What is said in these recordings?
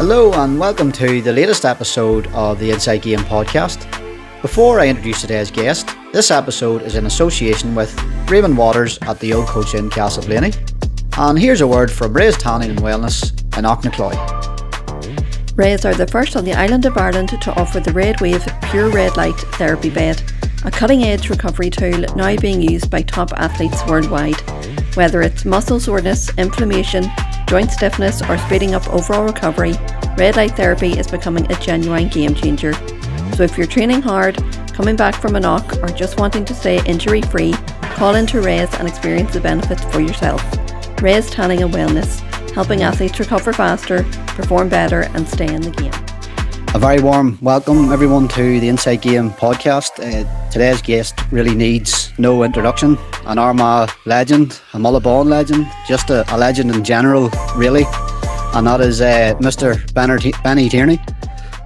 Hello and welcome to the latest episode of the Inside Game podcast. Before I introduce today's guest, this episode is in association with Raymond Waters at the Old Coach Inn, Castleblaney. And here's a word from Ray's Tanning and Wellness in Auchnachoy. Rays are the first on the island of Ireland to offer the Red Wave Pure Red Light Therapy Bed, a cutting-edge recovery tool now being used by top athletes worldwide. Whether it's muscle soreness, inflammation, joint stiffness or speeding up overall recovery, red light therapy is becoming a genuine game changer. So if you're training hard, coming back from a knock or just wanting to stay injury free, call into Rays and experience the benefits for yourself. Rays Tanning and Wellness, helping athletes recover faster, perform better and stay in the game. A very warm welcome everyone to the Inside Game podcast. Today's guest really needs no introduction. An Armagh legend, a Mullabone legend, just a legend in general really. And that is Mr. Benny Tierney.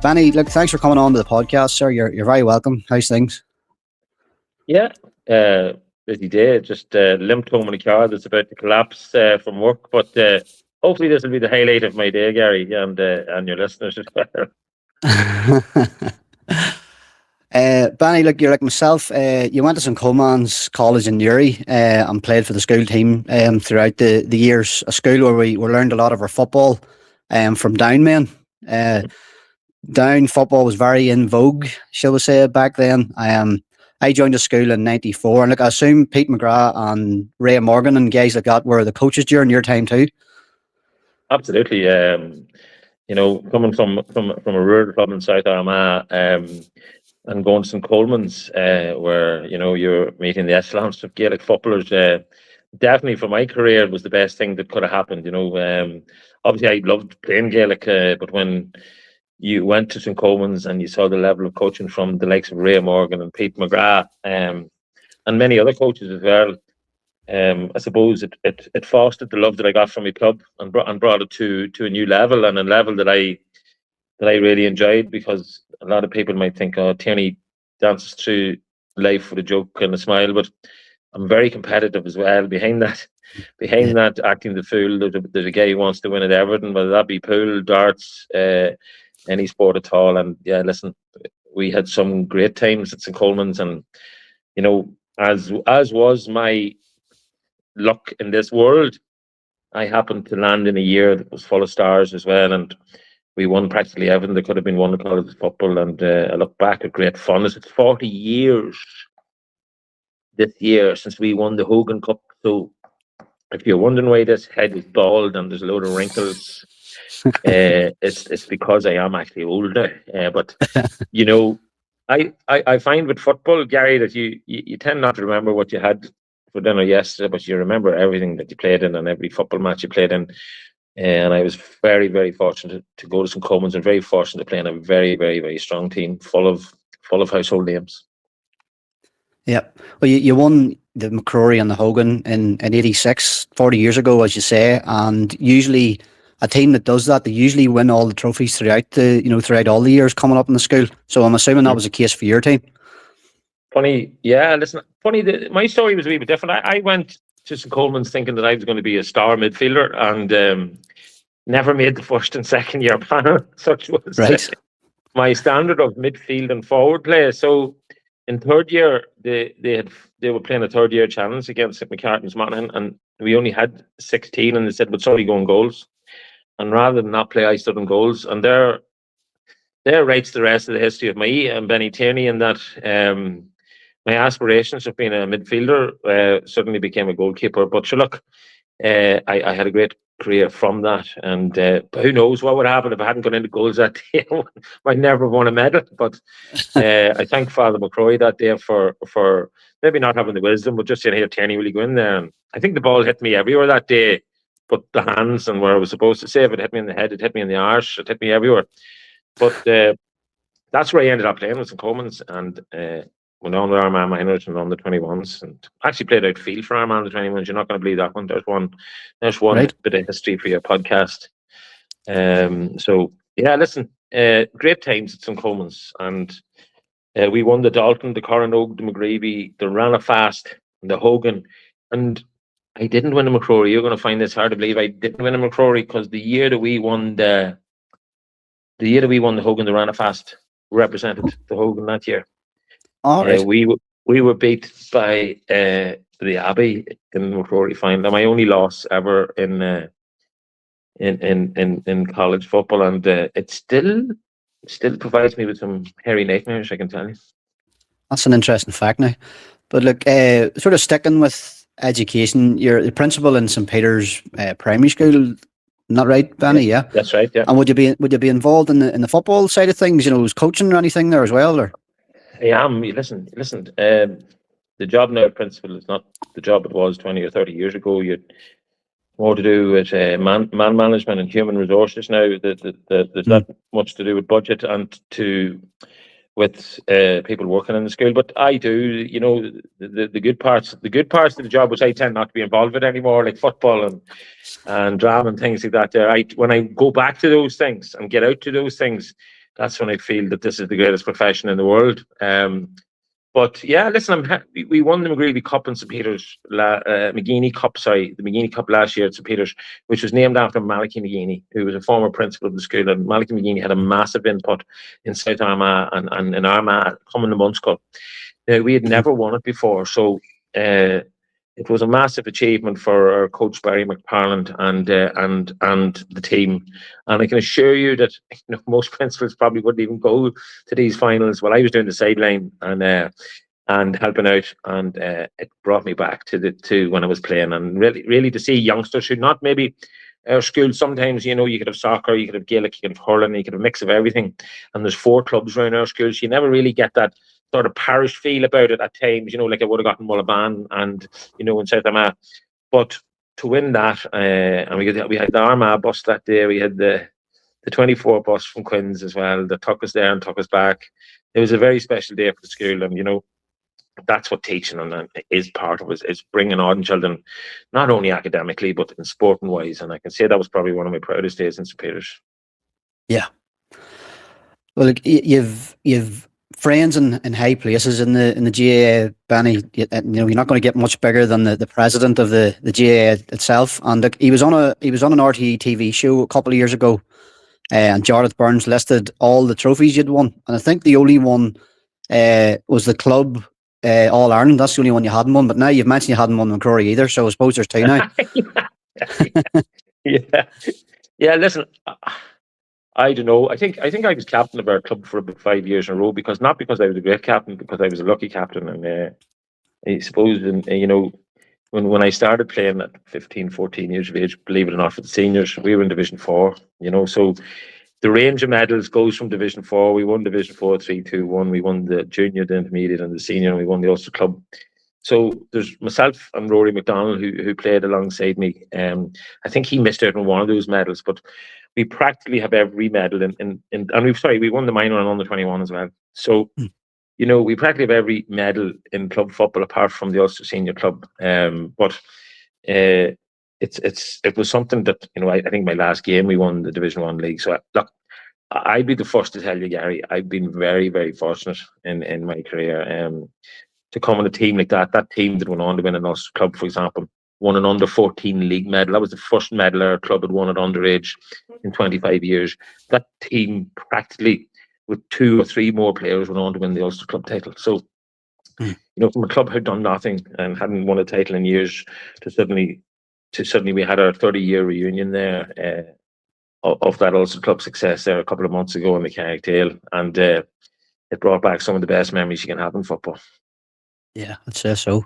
Benny, look, thanks for coming on to the podcast, sir. You're very welcome. How's things? Yeah, busy day. Just limped home in a car that's about to collapse from work. But hopefully this will be the highlight of my day, Gary, and your listeners as well. Benny, look, you're like myself. You went to St. Coleman's College in Newry and played for the school team throughout the years. A school where we learned a lot of our football from down men. Down football was very in vogue, shall we say, back then. I joined the school in '94, and look, I assume Pete McGrath and Ray Morgan and guys like that were the coaches during your time too. Absolutely. Coming from a rural club in South Armagh, and going to St. Coleman's, where you're meeting the echelons of Gaelic footballers. Definitely for my career, it was the best thing that could have happened. Obviously I loved playing Gaelic, but when you went to St. Coleman's and you saw the level of coaching from the likes of Ray Morgan and Pete McGrath, and many other coaches as well, I suppose it fostered the love that I got from my club and brought it to a new level, and a level that I really enjoyed, because a lot of people might think, oh, Tierney dances through life with a joke and a smile, but I'm very competitive as well. Behind that acting the fool, there's a guy who wants to win at everything, whether that be pool, darts, any sport at all. And yeah, listen, we had some great times at St. Coleman's, and as was my luck in this world, I happened to land in a year that was full of stars as well, and we won practically everything that could have been won in college football. And I look back at great fun. It's 40 years this year since we won the Hogan Cup. So if you're wondering why this head is bald and there's a load of wrinkles, it's because I am actually older. But I find with football, Gary, that you tend not to remember what you had for dinner yesterday, but you remember everything that you played in and every football match you played in. And I was very, very fortunate to go to St. Coleman's, and very fortunate to play in a very, very, very strong team full of household names. Yep. Well, you won the McCrory and the Hogan in '86, 40 years ago, as you say, and usually a team that does that, they usually win all the trophies throughout all the years coming up in the school. So I'm assuming that was the case for your team. Funny, yeah. Listen, my story was a wee bit different. I went to St. Coleman's thinking that I was going to be a star midfielder, and never made the first and second year panel. Such was my standard of midfield and forward play. So in third year, they were playing a third year challenge against St. McCartney's Monaghan, and we only had 16, and they said, "But sorry, go in goals." And rather than not play, I stood in goals, and there writes the rest of the history of me and Benny Tierney, in that my aspirations of being a midfielder suddenly became a goalkeeper. But sure, look, I had a great career from that, and who knows what would happen if I hadn't gone into goals that day. I might never have won a medal. But I thank Father McCrory that day for maybe not having the wisdom, but just saying, "Here, Tierney, will you go in there?" And I think the ball hit me everywhere that day, but the hands and where I was supposed to save it hit me in the head, it hit me in the arse, it hit me everywhere. But that's where I ended up playing with St. Coleman's, and went on with Armagh minors and on the 21s, and actually played outfield for Armagh on the 21s. You're not going to believe that one. There's one Right. bit of history for your podcast. So yeah, listen, great times at St. Coleman's, and we won the Dalton, the Coronach, the McGreevy, the Ranafast, and the Hogan, and I didn't win a McCrory. You're going to find this hard to believe. I didn't win a McCrory because the year that we won the the year that we won the Hogan, the Ranafast represented the Hogan that year. All right. We were beat by the Abbey in the McCrory final. My only loss ever in college football, and it still provides me with some hairy nightmares, I can tell you. That's an interesting fact now. But look, sort of sticking with education, you're the principal in St. Peter's Primary School, not right, Benny? Yeah, that's right. Yeah. And would you be involved in the football side of things? Was coaching or anything there as well, or? I am. Listen. The job now, principal, is not the job it was 20 or 30 years ago. You'd more to do with man management and human resources now. There's not much to do with budget and with people working in the school. But I do, the good parts. The good parts of the job, which I tend not to be involved with anymore, like football and drama and things like that. When I go back to those things and get out to those things, that's when I feel that this is the greatest profession in the world. But yeah, listen, we won the McGreevy Cup in St. Peter's, McGeeney Cup, the McGeeney Cup last year at St. Peter's, which was named after Malachy McGeeney, who was a former principal of the school. And Malachy McGeeney had a massive input in South Armagh and in Armagh coming the Munts Cup. We had never won it before, so it was a massive achievement for our coach Barry McParland and the team. And I can assure you that most principals probably wouldn't even go to these finals. Well, I was doing the sideline and helping out, and it brought me back to when I was playing, and really to see youngsters who not maybe our school. Sometimes you could have soccer, you could have Gaelic, you could have hurling, you could have a mix of everything. And there's 4 clubs around our schools. You never really get that sort of parish feel about it at times, like I would have gotten Mullaban and in South Armagh. But to win that, and we had the Armagh bus that day. We had the 24 bus from Quins as well that took us there and took us back. It was a very special day for the school, and that's what teaching and is part of it, is bringing on children, not only academically but in sporting wise. And I can say that was probably one of my proudest days in St. Peter's. Yeah. Well, look, you've friends in high places in the GAA, Benny. You're not going to get much bigger than the president of the GAA itself. And look, he was on an RTE TV show a couple of years ago, and Jarlath Burns listed all the trophies you'd won, and I think the only one was the club All Ireland. That's the only one you hadn't won. But now you've mentioned you hadn't won McCrory either, so I suppose there's 2 now. Yeah. Listen. I don't know. I think I was captain of our club for about 5 years in a row, not because I was a great captain, because I was a lucky captain. And I suppose, when I started playing at 15, 14 years of age, believe it or not, for the seniors, we were in Division 4. So the range of medals goes from Division 4. We won Division 4, 3, 2, 1. We won the junior, the intermediate, and the senior, and we won the Ulster Club. So there's myself and Rory McDonald who played alongside me. I think he missed out on one of those medals, but we practically have every medal and we won the minor and under 21 as well. So, we practically have every medal in club football apart from the Ulster Senior Club. But it was something that, I think my last game we won the Division 1 league. So look, I'd be the first to tell you, Gary, I've been very, very fortunate in my career to come on a team like that team that went on to win an Ulster Club, for example, won an under 14 league medal. That was the first medal our club had won at underage in 25 years. That team practically, with 2 or 3 more players, went on to win the Ulster Club title. So, from a club who had done nothing and hadn't won a title in years to suddenly we had our 30-year reunion there of that Ulster Club success there a couple of months ago in the Carrickdale, and it brought back some of the best memories you can have in football. Yeah, I'd say so.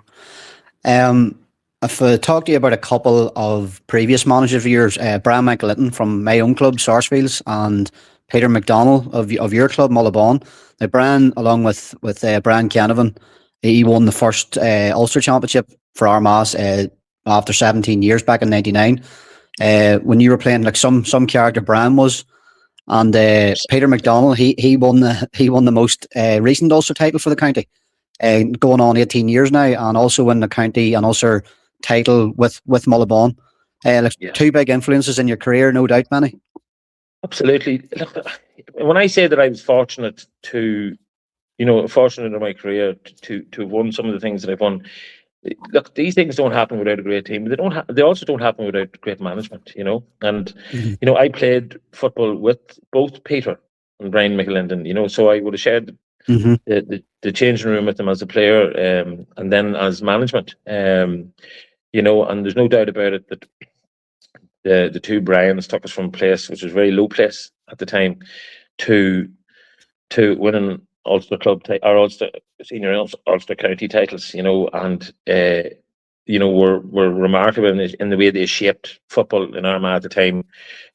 If I talk to you about a couple of previous managers of yours, Brian Michael Litton from my own club, Sarsfields, and Peter McDonnell of your club, Mullaban. Now, Brian, along with Brian Canavan, he won the first Ulster Championship for Armagh after 17 years back in '99. When you were playing, like some character Brian was, and Peter McDonnell, he won the most recent Ulster title for the county. Going on 18 years now, and also in the county and Ulster title with Mullaban. 2 big influences in your career, no doubt, Manny. Absolutely. Look, when I say that I was fortunate in my career to have won some of the things that I've won, look, these things don't happen without a great team. They don't. They also don't happen without great management. And I played football with both Peter and Brian McLendon. So I would have shared the changing room with them as a player, and then as management. And there's no doubt about it that the two Brians took us from a place which was a very low place at the time to winning Ulster club or Ulster senior Ulster county titles, and were remarkable in the way they shaped football in Armagh at the time.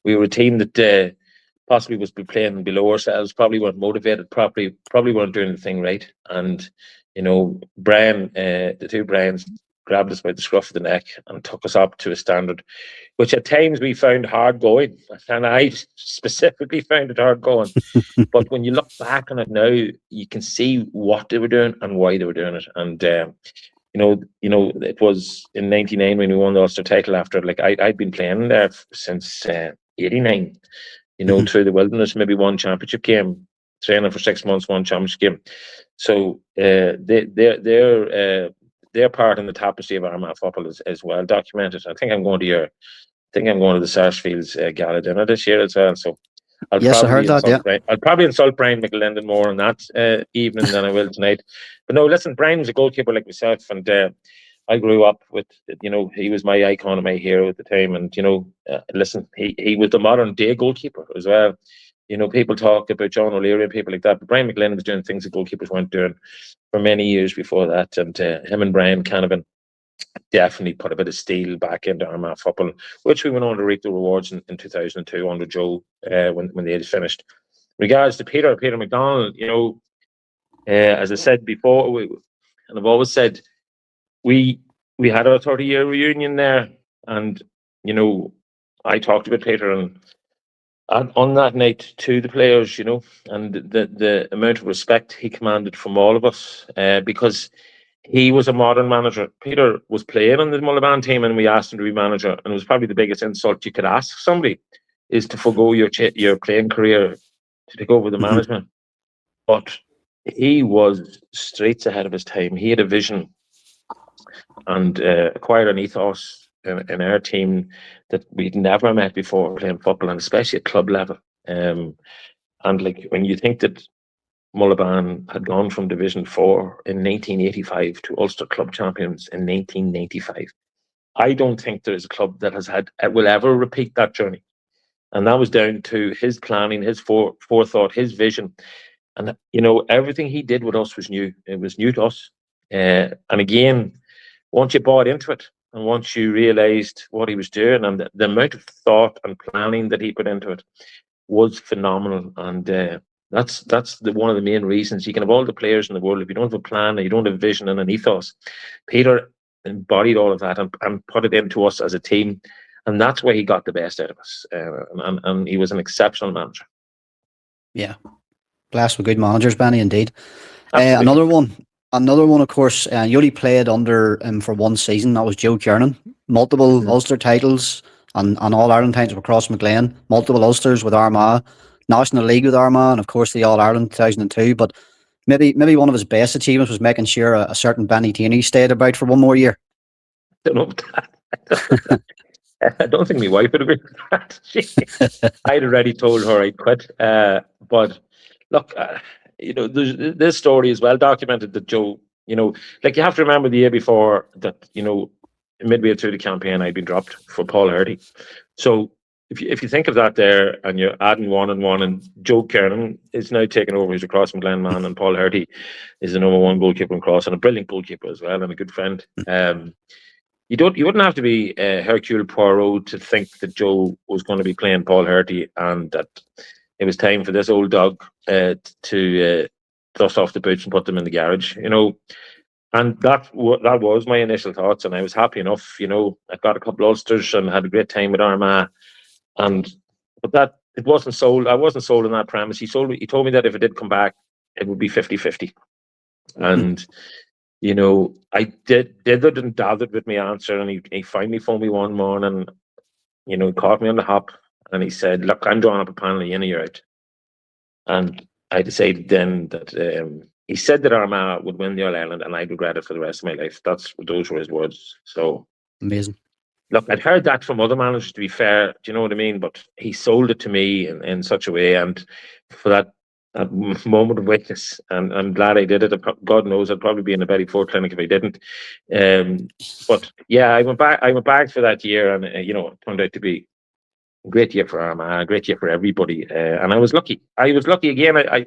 We were a team that possibly was playing below ourselves, probably weren't motivated properly, probably weren't doing the thing right, and Brian, the two Brians grabbed us by the scruff of the neck and took us up to a standard which at times we found hard going, and I specifically found it hard going. But when you look back on it now, you can see what they were doing and why they were doing it. And it was in '99 when we won the Ulster title. After I'd been playing there since '89. Through the wilderness, maybe one championship game, training for 6 months, one championship game. So their part in the tapestry of Armagh football is well documented. I think I'm going to the Sarsfields gala dinner this year as well. So I'll probably insult Brian McLendon more on that evening than I will tonight. But no, listen, Brian was a goalkeeper like myself, and I grew up with, he was my icon and my hero at the time. And listen, he was the modern day goalkeeper as well. People talk about John O'Leary and people like that, but Brian McLendon was doing things that goalkeepers weren't doing for many years before that. And him and Brian Canavan definitely put a bit of steel back into Armagh football, which we went on to reap the rewards in 2002 under Joe when they had finished. Regards to Peter McDonald, as I said before, and I've always said, we had our 30-year reunion there, and I talked about Peter and on that night to the players, and the amount of respect he commanded from all of us, because he was a modern manager. Peter was playing on the Mullaban team, and we asked him to be manager. And it was probably the biggest insult you could ask somebody, is to forgo your playing career to take over the management. But he was streets ahead of his time. He had a vision and acquired an ethos in our team that we'd never met before playing football, and especially at club level. And when you think that Mullaban had gone from Division 4 in 1985 to Ulster Club Champions in 1995. I don't think there is a club that will ever repeat that journey. And that was down to his planning, his forethought, his vision. And, everything he did with us was new. It was new to us. And again, once you bought into it and once you realised what he was doing and the amount of thought and planning that he put into it was phenomenal. And that's one of the main reasons. You can have all the players in the world, if you don't have a plan and you don't have a vision and an ethos. Peter embodied all of that and put it into us as a team, and that's why he got the best out of us. And he was an exceptional manager. Yeah, blessed with good managers, Benny, indeed. Another one, of course. You only played under him for one season. That was Joe Kiernan. Multiple Ulster titles and All Ireland titles across McLean. Multiple Ulsters with Armagh. National League with Armagh, and of course the All Ireland 2002. But maybe one of his best achievements was making sure a certain Benny Tierney stayed about for one more year. I don't know that. I don't think my wife would agree with that. I'd already told her I'd quit. But look, this story is well documented that Joe, you have to remember the year before that, midway through the campaign, I'd been dropped for Paul Hardy. So if you think of that there, and you're adding one and one, and Joe Kiernan is now taking over, he's a Cross McLean man, and Paul Hardy is the number one goalkeeper in Cross and a brilliant goalkeeper as well, and a good friend. You wouldn't have to be Hercule Poirot to think that Joe was going to be playing Paul Hardy, and that it was time for this old dog to dust off the boots and put them in the garage. And that was my initial thoughts, and I was happy enough. I got a couple of Ulsters and had a great time with Armagh. But that it wasn't sold. I wasn't sold on that premise. He told me that if it did come back, it would be 50-50. And I dithered and dathered with my answer, and he finally phoned me one morning. He caught me on the hop, and he said, "Look, I'm drawing up a panel, you're out." And I decided then that he said that Armagh would win the All-Ireland and I'd regret it for the rest of my life. Those were his words. So Amazing. look, I'd heard that from other managers, to be fair. Do you know what I mean? But he sold it to me in such a way, and for that moment of weakness, and I'm glad I did it. God knows I'd probably be in a very poor clinic if I didn't. But yeah, I went back for that year, and it turned out to be a great year for Armagh, a great year for everybody, and I was lucky. I was lucky again. I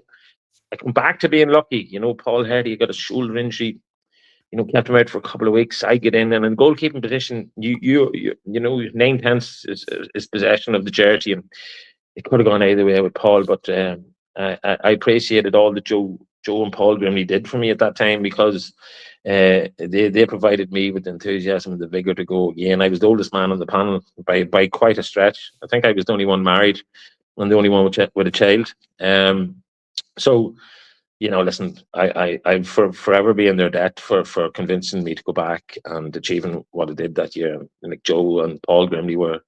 come back to being lucky. Paul Hardy got a shoulder injury. Kept him out for a couple of weeks. I get in, and in goalkeeping position, you 9/10 is possession of the jersey, and it could have gone either way with Paul. But I appreciated all that Joe and Paul Grimley did for me at that time, because they provided me with the enthusiasm and the vigor to go again. I was the oldest man on the panel by quite a stretch. I think I was the only one married and the only one with a child. So. Listen, I'm forever be in their debt for convincing me to go back and achieving what I did that year. And like Joe and Paul Grimley were,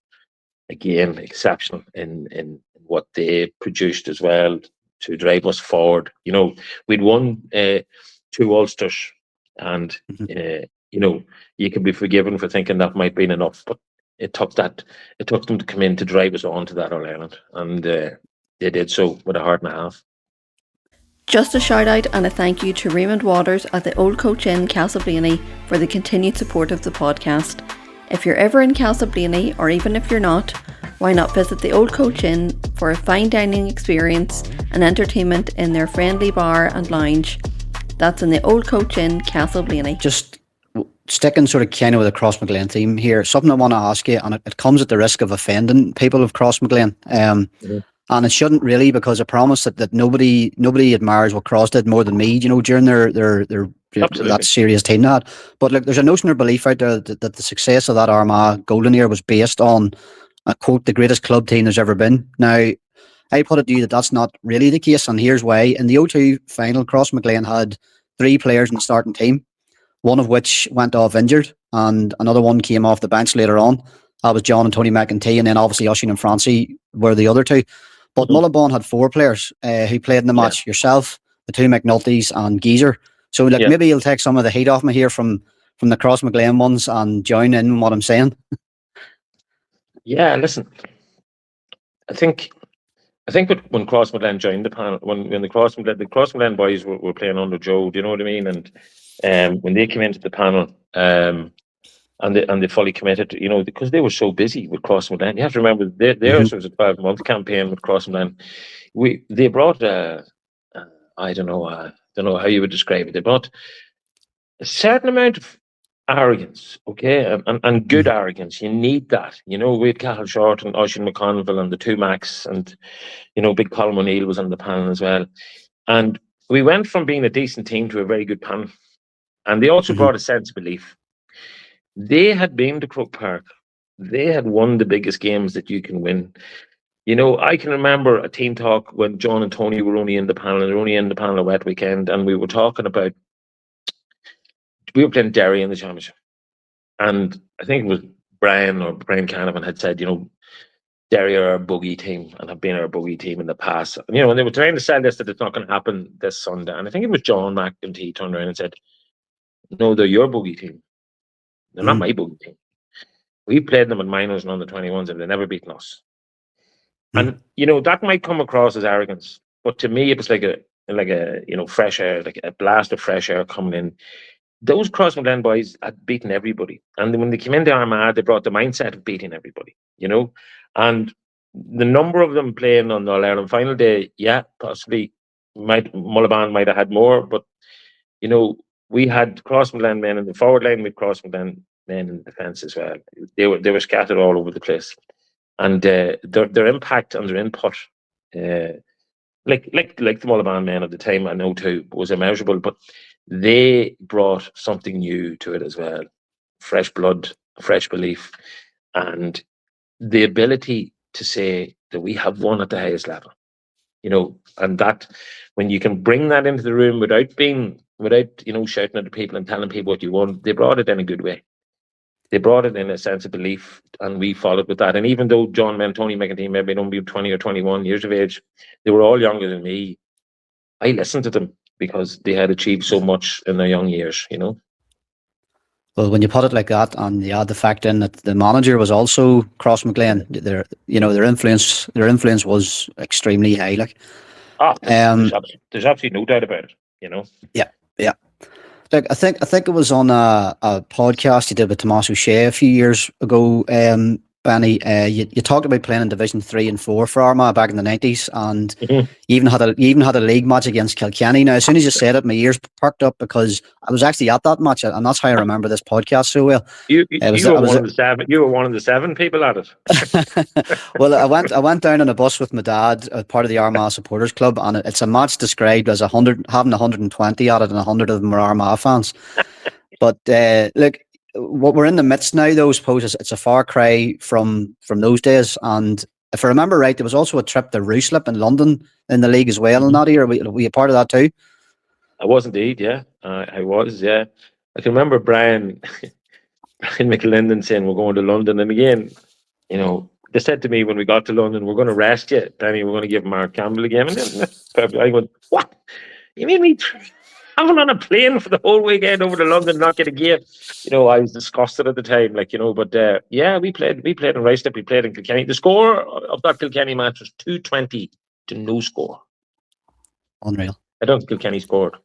again, exceptional in what they produced as well to drive us forward. We'd won 2 Ulsters, and you could be forgiven for thinking that might be enough, but it took them to come in to drive us on to that All-Ireland, and they did so with a heart and a half. Just a shout out and a thank you to Raymond Waters at the Old Coach Inn, Castleblaney, for the continued support of the podcast. If you're ever in Castleblaney, or even if you're not, why not visit the Old Coach Inn for a fine dining experience and entertainment in their friendly bar and lounge. That's in the Old Coach Inn, Castleblaney. Just sticking sort of kind of with the Crossmaglen theme here, something I want to ask you, and it comes at the risk of offending people of Crossmaglen. And it shouldn't really, because I promise that nobody admires what Cross did more than me, during their that serious team they had. But look, there's a notion or belief out there that the success of that Armagh golden year was based on, I quote, the greatest club team there's ever been. Now, I put it to you that that's not really the case, and here's why. In the 02 final, Crossmaglen had 3 players in the starting team, one of which went off injured, and another one came off the bench later on. That was John and Tony McEntee, and then obviously Oisin and Francie were the other 2. But Mullabon had 4 players who played in the match. Yourself, the 2 McNultys, and Geezer. So maybe you'll take some of the heat off me here from the Crossmaglen ones and join in what I'm saying. Yeah, listen. I think when Crossmaglen joined the panel, when the Crossmaglen boys were playing under Joe, do you know what I mean? And when they came into the panel, and they fully committed, because they were so busy with Crossmaglen. You have to remember, theirs was a 12-month campaign with Crossmaglen. They brought I don't know how you would describe it. They brought a certain amount of arrogance, okay, and good arrogance. You need that. We had Cathal Short and Oisin McConville and the 2 Macs, and big Colin O'Neill was on the panel as well. And we went from being a decent team to a very good panel. And they also brought a sense of belief. They had been to Croke Park. They had won the biggest games that you can win. I can remember a team talk when John and Tony were only in the panel, and they were only in the panel a wet weekend, and we were talking about, we were playing Derry in the championship. And I think it was Brian Canavan had said, Derry are our bogey team and have been our bogey team in the past. And they were trying to sell this, that it's not going to happen this Sunday. And I think it was John McEntee turned around and said, no, they're your bogey team. They're not my bogey team. We played them in minors and under 21s, and they've never beaten us. And that might come across as arrogance, but to me, it was like a fresh air, like a blast of fresh air coming in. Those Crossmaglen boys had beaten everybody, and when they came into Armagh, they brought the mindset of beating everybody. And the number of them playing on the All-Ireland final day, possibly Mullabon might have had more, but we had Crossmaglen men in the forward line, with Crossmaglen men in the defence as well. They were scattered all over the place, and their impact and their input, like the Mullabon men at the time, I know too, was immeasurable. But they brought something new to it as well: fresh blood, fresh belief, and the ability to say that we have won at the highest level. And that when you can bring that into the room without shouting at the people and telling people what you want, they brought it in a good way. They brought it in a sense of belief, and we followed with that. And even though John and Tony McEntee maybe only 20 or 21 years of age, they were all younger than me. I listened to them, because they had achieved so much in their young years. Well, when you put it like that, and you add the fact in that the manager was also Cross McLean, their influence was extremely high. Like, there's absolutely no doubt about it. Yeah, yeah. Like I think it was on a podcast you did with Tomas O'Shea a few years ago. Benny, you talked about playing in Division 3 and 4 for Armagh back in the 90s, and you even had a league match against Kilkenny. Now, as soon as you said it, my ears perked up because I was actually at that match, and that's how I remember this podcast so well. You were one of the seven. You were one of the 7 people at it. Well, I went down on a bus with my dad, part of the Armagh Supporters Club, and it's a match described as 100 having 120 at it, and 100 of them are Armagh fans. But look, what we're in the midst now, though, I suppose it's a far cry from those days. And if I remember right, there was also a trip to Ruislip in London in the league as well in that year. Were you part of that too? I was indeed, yeah. I was, yeah. I can remember Brian McLinden saying we're going to London, and again, they said to me when we got to London, we're going to rest you, Danny. We're going to give Mark Campbell a game, and then I went, what? You mean me traveling on a plane for the whole weekend over to London, not get a game? I was disgusted at the time, but yeah, we played in Ruislip, we played in Kilkenny. The score of that Kilkenny match was 2-20 to no score. Unreal. I don't think Kilkenny scored.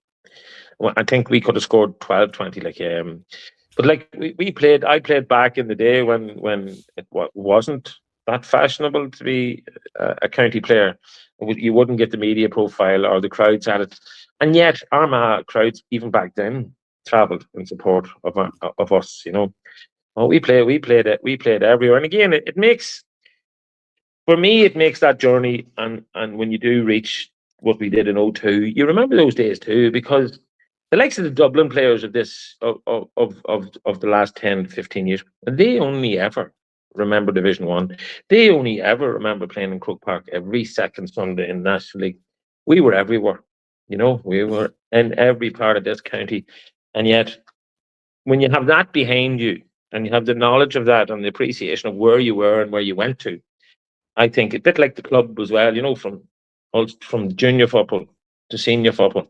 Well, I think we could have scored 12-20, but I played back in the day when it wasn't that fashionable to be a county player. You wouldn't get the media profile or the crowds at it, and yet Armagh crowds even back then travelled in support of us. Well, we played everywhere, and again, it makes that journey, and when you do reach what we did in 2002, you remember those days too, because the likes of the Dublin players of the last 10, 15 years, they only ever remember Division 1. They only ever remember playing in Croke Park every second Sunday in National League. We were everywhere. We were in every part of this county. And yet, when you have that behind you, and you have the knowledge of that and the appreciation of where you were and where you went to, I think a bit like the club as well, from junior football to senior football.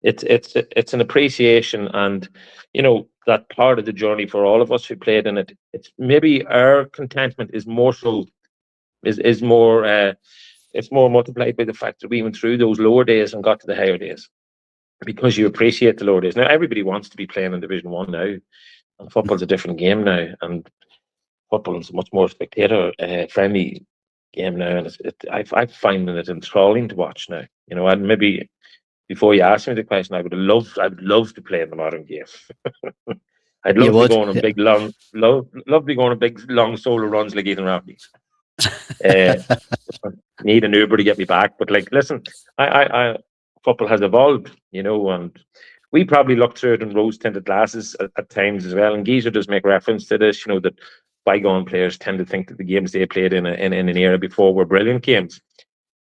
It's an appreciation, and that part of the journey for all of us who played in it. It's maybe our contentment is more so is more it's more multiplied by the fact that we went through those lower days and got to the higher days, because you appreciate the lower days. Now everybody wants to be playing in Division 1 now, and football's a different game now, and football is a much more spectator friendly game now, and I find it enthralling to watch now. And maybe before you ask me the question, I would love to play in the modern game. I'd love to go on a big love to be going on big long solo runs like Ethan Rafferty. Need an Uber to get me back, but listen, I football has evolved, and we probably look through it in rose-tinted glasses at times as well. And Geezer does make reference to this, that bygone players tend to think that the games they played in an era before were brilliant games.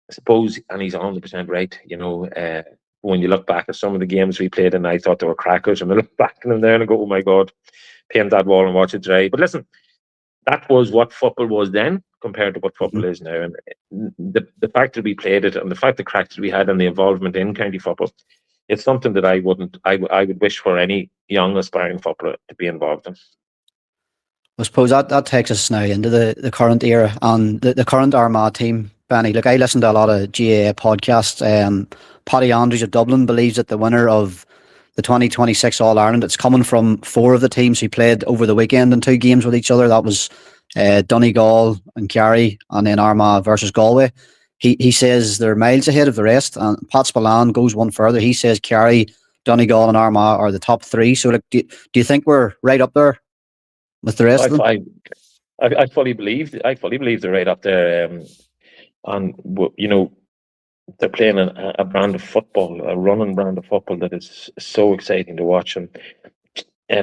I suppose, and he's 100% right. When you look back at some of the games we played, and I thought they were crackers, and I look back at them there and I go, oh my God, paint that wall and watch it dry. But listen, that was what football was then compared to what football is now. And the fact that we played it, and the fact the cracks that we had, and the involvement in county football, it's something that I would wish for any young aspiring footballer to be involved in. I suppose that takes us now into the current era and the current Armagh team. Benny, look, I listen to a lot of GAA podcasts. Paddy Andrews of Dublin believes that the winner of the 2026 All-Ireland, it's coming from 4 of the teams who played over the weekend in 2 games with each other. That was Donegal and Kerry, and then Armagh versus Galway. He says they're miles ahead of the rest, and Pat Spillane goes one further. He says Kerry, Donegal and Armagh are the top 3. So do you think we're right up there with the rest of them? I fully believe they're right up there. And they're playing a brand of football, a running brand of football that is so exciting to watch, and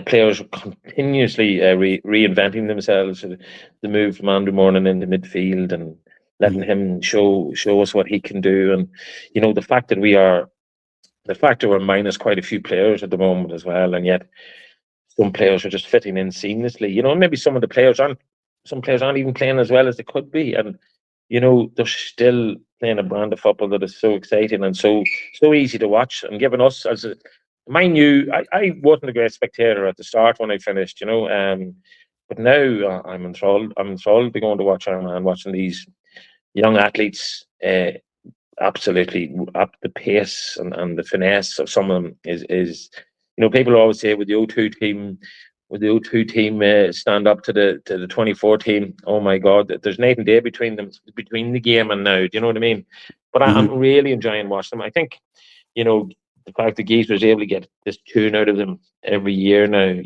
players are continuously reinventing themselves. The move from Andrew Mornan into midfield and letting him show us what he can do, and the fact that we're minus quite a few players at the moment as well, and yet some players are just fitting in seamlessly. Maybe some players aren't even playing as well as they could be, and they're still playing a brand of football that is so exciting and so easy to watch, and giving us mind you, I wasn't a great spectator at the start when I finished, but now I'm enthralled. I'm enthralled to going to watch Armagh and watching these young athletes. Absolutely up the pace and the finesse of some of them is people always say with the O2 team, stand up to the 24 team. Oh my God, there's night and day between them, between the game and now. Do you know what I mean? But I'm really enjoying watching them. I think the fact that Geese was able to get this tune out of them every year now,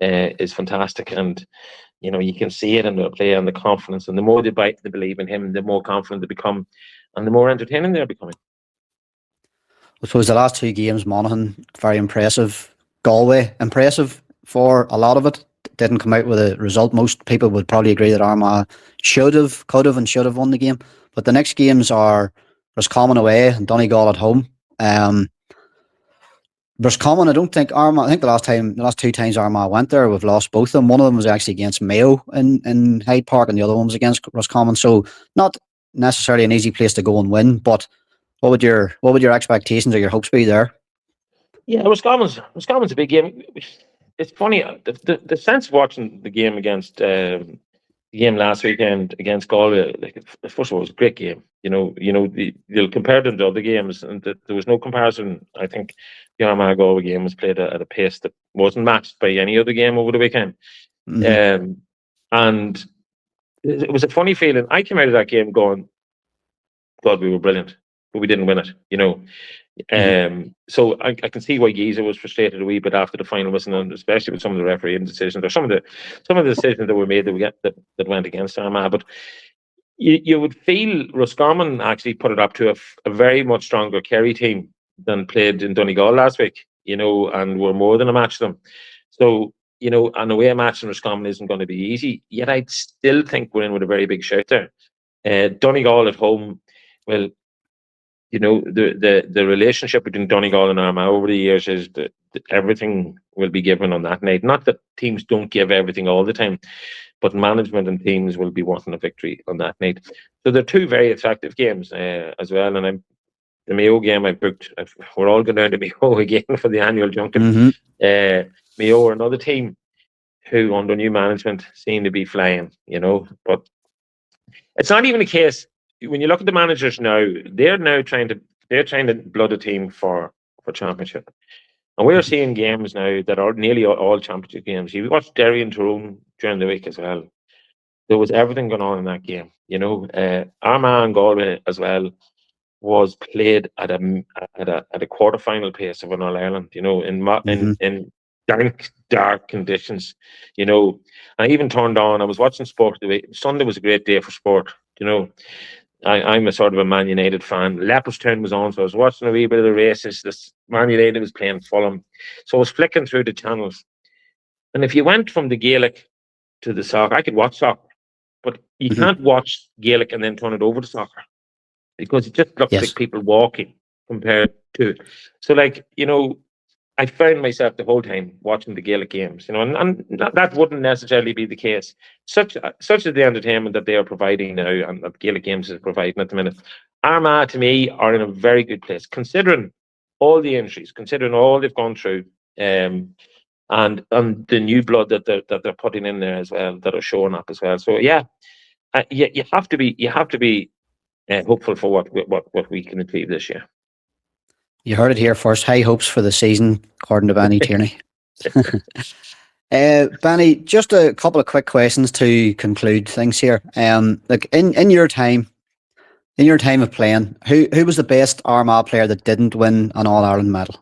is fantastic. And you can see it in their play and the confidence. And the more they believe in him, the more confident they become, and the more entertaining they're becoming. I suppose the last 2 games, Monaghan, very impressive. Galway, impressive for a lot of it. Didn't come out with a result. Most people would probably agree that Armagh could have, and should have won the game. But the next games are Roscommon away and Donegal at home. Roscommon, I don't think Armagh. I think the last 2 times Armagh went there, we've lost both of them. One of them was actually against Mayo in Hyde Park, and the other one was against Roscommon. So not necessarily an easy place to go and win. But what would your expectations or your hopes be there? Yeah, Roscommon's a big game. It's funny, the sense of watching the game against the game last weekend against Galway. Like, first of all, it was a great game. You'll compare them to other games, and there was no comparison. I think the Armagh Galway game was played at a pace that wasn't matched by any other game over the weekend. And it was a funny feeling. I came out of that game going, God, we were brilliant, but we didn't win it. So I can see why Giza was frustrated a wee bit after the final whistle, and especially with some of the refereeing decisions, or some of the decisions that were made that went against Armagh. But you would feel Roscommon actually put it up to a very much stronger Kerry team than played in Donegal last week, and were more than a match to them. So, and away match in Roscommon isn't going to be easy. Yet I'd still think we're in with a very big shout there. Donegal at home, well, the relationship between Donegal and Armagh over the years is that everything will be given on that night. Not that teams don't give everything all the time, but management and teams will be wanting a victory on that night. So they're 2 very attractive games as well. And the Mayo game I booked. We're all going down to Mayo again for the annual junket. Mayo are another team who, under new management, seem to be flying. But it's not even a case. When you look at the managers now, they're trying to blood a team for championship, and we're seeing games now that are nearly all championship games. You watched Derry and Tyrone during the week as well. There was everything going on in that game. Armagh and Galway as well was played at a quarter-final pace of an All-Ireland. In dark conditions. I even turned on. I was watching sport the week. Sunday was a great day for sport. I'm a sort of a Man United fan. Leopardstown was on, so I was watching a wee bit of the races. This Man United was playing Fulham, so I was flicking through the channels. And if you went from the Gaelic to the soccer, I could watch soccer, but you can't watch Gaelic and then turn it over to soccer, because it just looks like people walking compared to. So, I found myself the whole time watching the Gaelic games, and that wouldn't necessarily be the case. Such is the entertainment that they are providing now, and that Gaelic games is providing at the minute. Armagh, to me, are in a very good place, considering all the injuries, considering all they've gone through, and the new blood that they're putting in there as well, that are showing up as well. So you have to be hopeful for what we can achieve this year. You heard it here first. High hopes for the season, according to Benny Tierney. Benny, just a couple of quick questions to conclude things here. In your time of playing, who was the best Armagh player that didn't win an All-Ireland medal?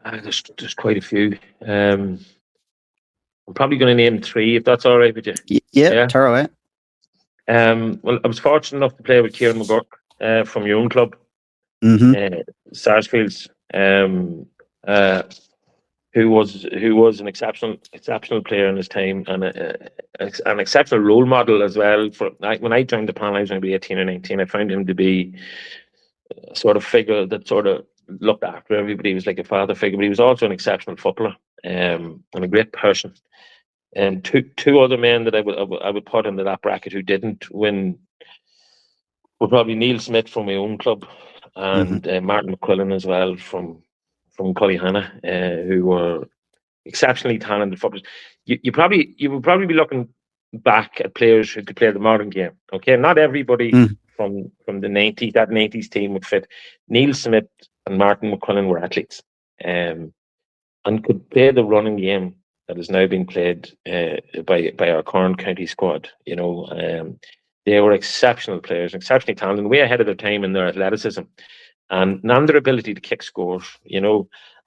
There's quite a few. I'm probably going to name 3, if that's all right with you. Yeah, tear away. Well, I was fortunate enough to play with Kieran McGurk from your own club. Sarsfields, who was an exceptional player in his time, and an exceptional role model as well. When I joined the panel, I was going to be 18 or 19. I found him to be a sort of figure that sort of looked after everybody. He was like a father figure, but he was also an exceptional footballer, and a great person. Two other men that I would put into that bracket who didn't win were probably Neil Smith from my own club and Martin McQuillan as well from Cullyhanna, who were exceptionally talented footballers. You would probably be looking back at players who could play the modern game. Okay, not everybody from the 90s, that 90s team would fit. Neil Smith and Martin McQuillan were athletes, and could play the running game that is now being played by our current county squad. They were exceptional players, exceptionally talented, way ahead of their time in their athleticism and their ability to kick scores.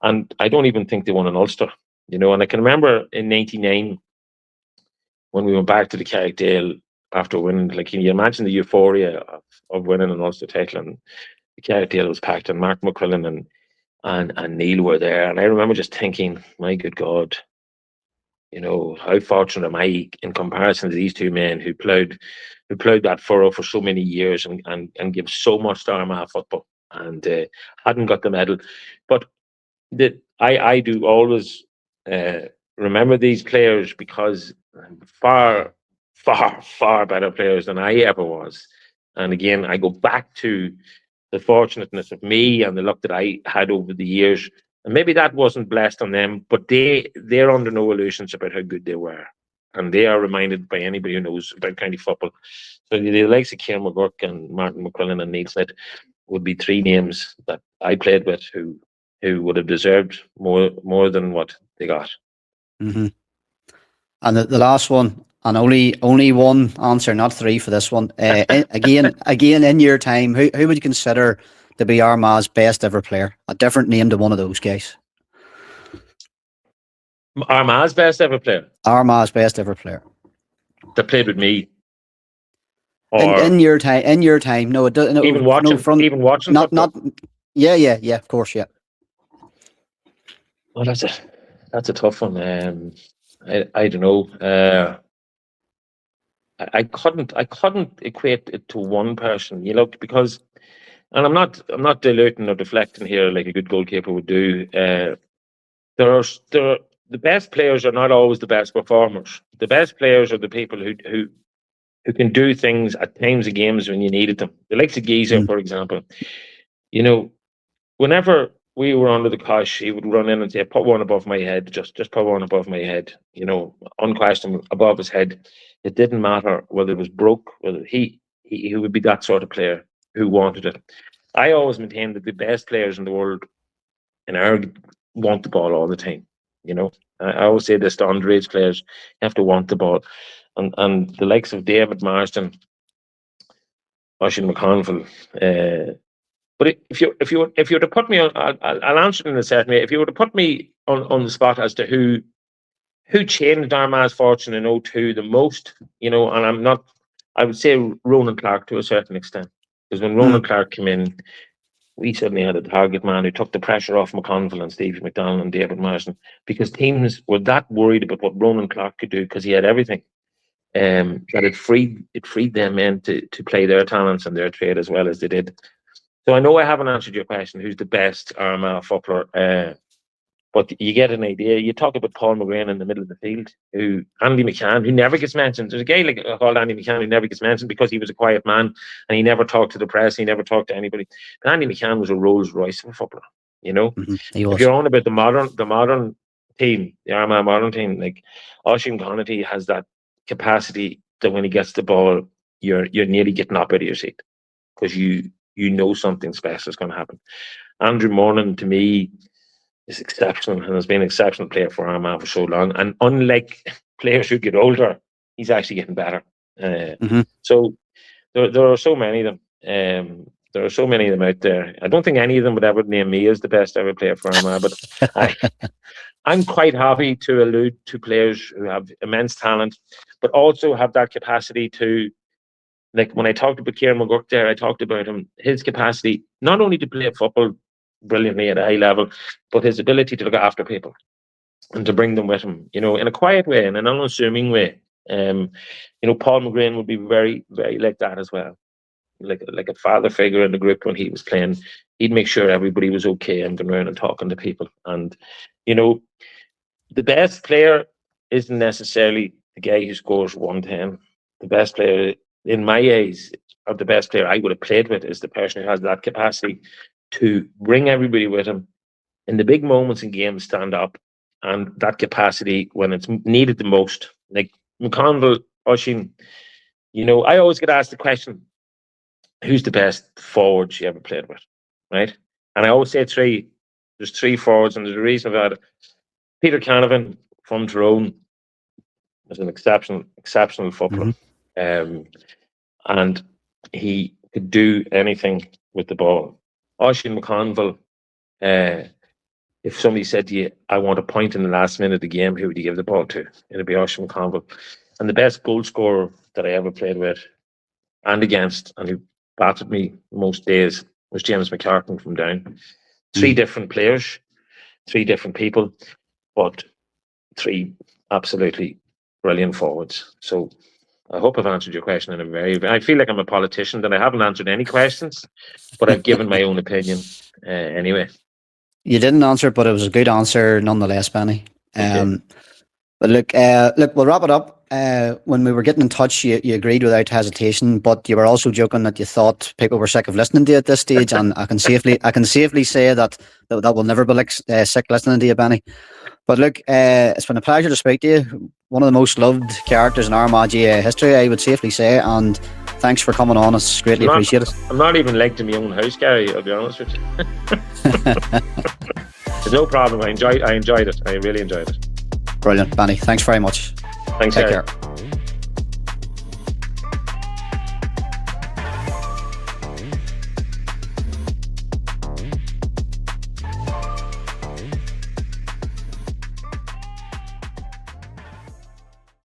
And I don't even think they won an Ulster. And I can remember in '99 when we went back to the Carrickdale after winning. Like, can you imagine the euphoria of winning an Ulster title? And the Carrickdale was packed, and Mark McQuillan and Neil were there. And I remember just thinking, my good God, how fortunate am I in comparison to these two men who ploughed that furrow for so many years and give so much to Armagh football and hadn't got the medal. But I do always remember these players because far, far, far better players than I ever was. And again, I go back to the fortunateness of me and the luck that I had over the years. And maybe that wasn't blessed on them, but they're under no illusions about how good they were. And they are reminded by anybody who knows about county football. So the likes of Ciarán McGurk and Martin McQuillan and Neil Smith would be three names that I played with who would have deserved more than what they got. And the last one, and only one answer, not three for this one. Again, in your time, who would you consider to be Armagh's best ever player? A different name to one of those guys. Armagh's best ever player. Armagh's best ever player that played with me. In your time. No, it doesn't. Even watching. Even watching. Not. Yeah. Of course, yeah. Well, that's a tough one. I don't know. I couldn't equate it to one person, because, and I'm not diluting or deflecting here like a good goalkeeper would do. The best players are not always the best performers. The best players are the people who can do things at times of games when you needed them. The likes of Geezer, for example. Whenever we were under the cosh, he would run in and say, "Put one above my head, just put one above my head." Unquestionable, above his head. It didn't matter whether it was broke, whether he would be that sort of player who wanted it. I always maintained that the best players in the world in Ireland want the ball all the time. I always say this to underage players: you have to want the ball, and the likes of David Marsden, Oisin McConville. But if you were to put me on, I'll answer it in a certain way. If you were to put me on the spot as to who changed Armagh's fortune in 2002 the most, and I would say Ronan Clark to a certain extent, because when Ronan Clark came in, we suddenly had a target man who took the pressure off McConville and Stevie McDonald and David Marsden, because teams were that worried about what Ronan Clark could do because he had everything. That it freed them men to play their talents and their trade as well as they did. So I know I haven't answered your question, who's the best Armagh footballer, but you get an idea. You talk about Paul McGrain in the middle of the field, Andy McCann, who never gets mentioned. There's a guy called Andy McCann who never gets mentioned because he was a quiet man and he never talked to the press, he never talked to anybody. But Andy McCann was a Rolls Royce of a footballer, He was. If you're on about the modern team, the Armagh modern team, like Oisin Connaughty has that capacity that when he gets the ball, you're nearly getting up out of your seat because you know something special is going to happen. Andrew Mornan, to me, is exceptional and has been an exceptional player for Armagh for so long. And unlike players who get older, he's actually getting better. So there are so many of them. There are so many of them out there. I don't think any of them would ever name me as the best ever player for Armagh, but I'm quite happy to allude to players who have immense talent, but also have that capacity to, like when I talked about Ciarán McGurk there, I talked about his capacity not only to play football brilliantly at a high level, but his ability to look after people and to bring them with him, in a quiet way, in an unassuming way. Paul McGrain would be very, very like that as well. Like a father figure in the group when he was playing. He'd make sure everybody was okay and going around and talking to people. And, the best player isn't necessarily the guy who scores 110. The best player, in my eyes, or the best player I would have played with, is the person who has that capacity to bring everybody with him in the big moments in games, stand up, and that capacity when it's needed the most. Like McConville, Oisín, I always get asked the question, who's the best forward you ever played with, right? And I always say three. There's three forwards, and there's a reason about it. Peter Canavan from Tyrone was an exceptional footballer. And he could do anything with the ball. Oisín McConville, if somebody said to you, I want a point in the last minute of the game, who would you give the ball to? It'd be Oisín McConville. And the best goal scorer that I ever played with and against, and who battered me most days, was James McCartan from Down. Three different players, three different people, but three absolutely brilliant forwards. So I hope I've answered your question I feel like I'm a politician, that I haven't answered any questions, but I've given my own opinion anyway. You didn't answer it, but it was a good answer nonetheless, Benny. But look, we'll wrap it up. When we were getting in touch, you agreed without hesitation, but you were also joking that you thought people were sick of listening to you at this stage, and I can safely say that will never be sick listening to you, Benny. But look, it's been a pleasure to speak to you. One of the most loved characters in Armagh GAA history, I would safely say, and thanks for coming on. It's greatly appreciated. I'm not even liked in my own house, Gary, I'll be honest with you. There's no problem. I enjoyed it. I really enjoyed it. Brilliant, Benny. Thanks very much. Thanks, Take Gary. care.